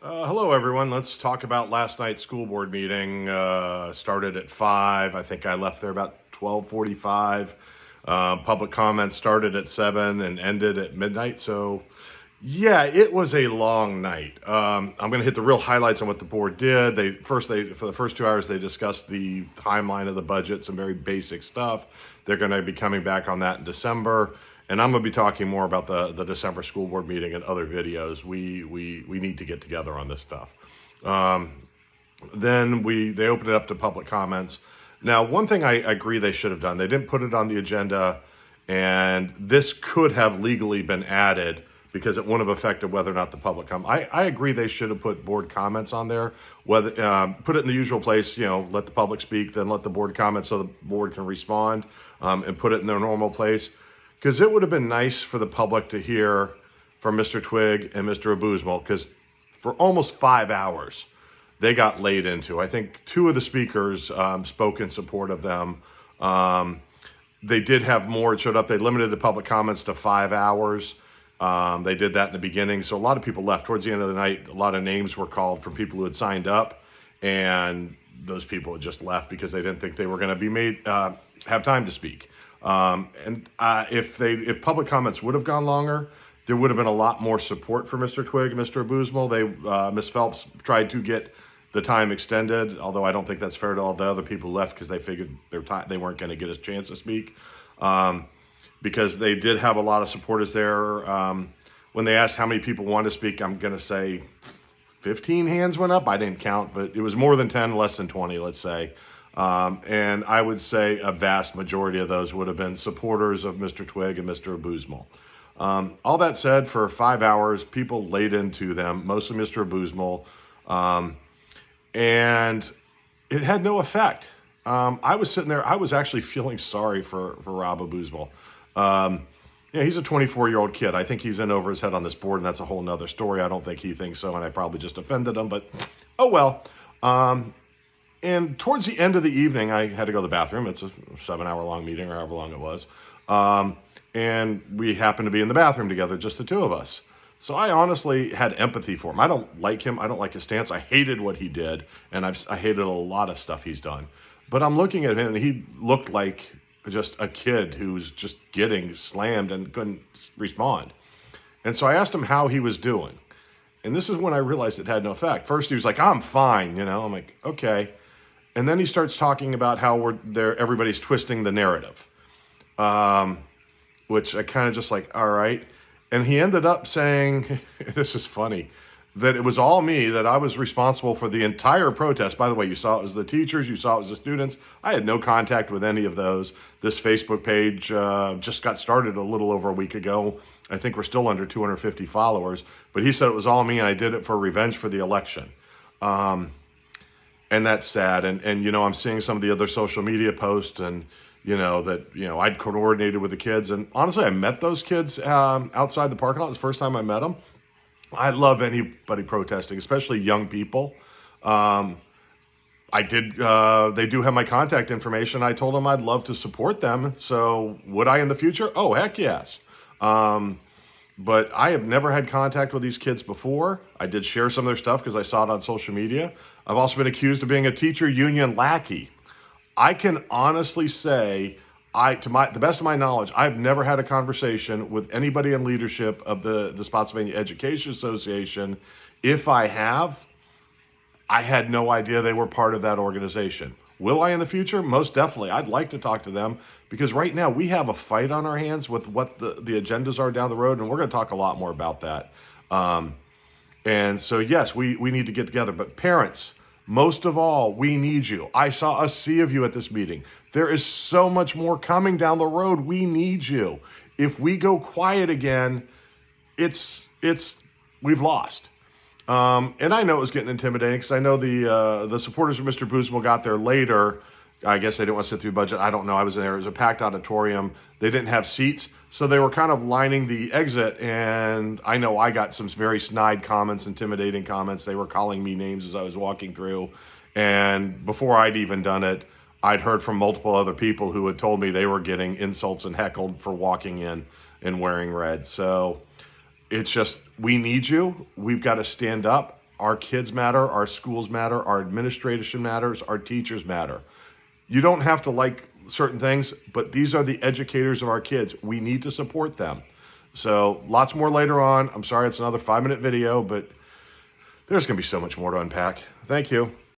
Hello, everyone. Let's talk about last night's school board meeting. Started at 5. I think I left there about 12:45. Public comments started at 7 and ended at midnight. So, yeah, it was a long night. I'm going to hit the real highlights on what the board did. For the first 2 hours, they discussed the timeline of the budget, some very basic stuff. They're going to be coming back on that in December. And I'm going to be talking more about the December school board meeting and other videos. We need to get together on this stuff. Then they opened it up to public comments. Now, one thing I agree they should have done, they didn't put it on the agenda, and this could have legally been added because it wouldn't have affected whether or not the public come. I agree they should have put board comments on there, whether put it in the usual place, let the public speak, then let the board comment so the board can respond, and put it in their normal place. Because it would have been nice for the public to hear from Mr. Twigg and Mr. Abusmal, because for almost 5 hours, they got laid into. I think two of the speakers spoke in support of them. They did have more. It showed up. They limited the public comments to 5 hours. They did that in the beginning. So a lot of people left. Towards the end of the night, a lot of names were called from people who had signed up. And those people had just left because they didn't think they were going to be made have time to speak. If public comments would have gone longer, there would have been a lot more support for Mr. Twigg and Mr. Abusmal. Ms. Phelps tried to get the time extended, although I don't think that's fair to all the other people who left because they figured they weren't going to get a chance to speak. Because they did have a lot of supporters there. When they asked how many people wanted to speak, I'm going to say 15 hands went up. I didn't count, but it was more than 10, less than 20, let's say. And I would say a vast majority of those would have been supporters of Mr. Twigg and Mr. Abusmal. All that said, for 5 hours, people laid into them, mostly Mr. Abusmal, and it had no effect. I was sitting there, I was actually feeling sorry for Rob Abusmal. He's a 24-year-old kid. I think he's in over his head on this board, and that's a whole nother story. I don't think he thinks so, and I probably just offended him, but oh well. And towards the end of the evening, I had to go to the bathroom. It's a 7-hour-long meeting or however long it was. And we happened to be in the bathroom together, just the two of us. So I honestly had empathy for him. I don't like him. I don't like his stance. I hated what he did, and I hated a lot of stuff he's done. But I'm looking at him, and he looked like just a kid who was just getting slammed and couldn't respond. And so I asked him how he was doing. And this is when I realized it had no effect. First, he was like, I'm fine, I'm like, okay. And then he starts talking about how everybody's twisting the narrative, which I kind of just like, all right. And he ended up saying, this is funny, that it was all me, that I was responsible for the entire protest. By the way, you saw it was the teachers, you saw it was the students. I had no contact with any of those. This Facebook page just got started a little over a week ago. I think we're still under 250 followers. But he said it was all me, and I did it for revenge for the election. And that's sad. And I'm seeing some of the other social media posts and, I'd coordinated with the kids. And honestly, I met those kids outside the parking lot. It was the first time I met them. I love anybody protesting, especially young people. They do have my contact information. I told them I'd love to support them. So would I in the future? Oh, heck yes. But I have never had contact with these kids before. I did share some of their stuff because I saw it on social media. I've also been accused of being a teacher union lackey. I can honestly say, to the best of my knowledge, I've never had a conversation with anybody in leadership of the Spotsylvania Education Association. If I have, I had no idea they were part of that organization. Will I in the future? Most definitely. I'd like to talk to them because right now we have a fight on our hands with what the agendas are down the road, and we're going to talk a lot more about that. And so, yes, we need to get together. But parents, most of all, we need you. I saw a sea of you at this meeting. There is so much more coming down the road. We need you. If we go quiet again, we've lost. And I know it was getting intimidating because I know the supporters of Mr. Abusmal got there later. I guess they didn't want to sit through budget. I don't know. I was in there. It was a packed auditorium. They didn't have seats. So they were kind of lining the exit. And I know I got some very snide comments, intimidating comments. They were calling me names as I was walking through. And before I'd even done it, I'd heard from multiple other people who had told me they were getting insults and heckled for walking in and wearing red. So it's just, we need you. We've got to stand up. Our kids matter, our schools matter, our administration matters, our teachers matter. You don't have to like certain things, but these are the educators of our kids. We need to support them. So lots more later on. I'm sorry it's another 5-minute video, but there's going to be so much more to unpack. Thank you.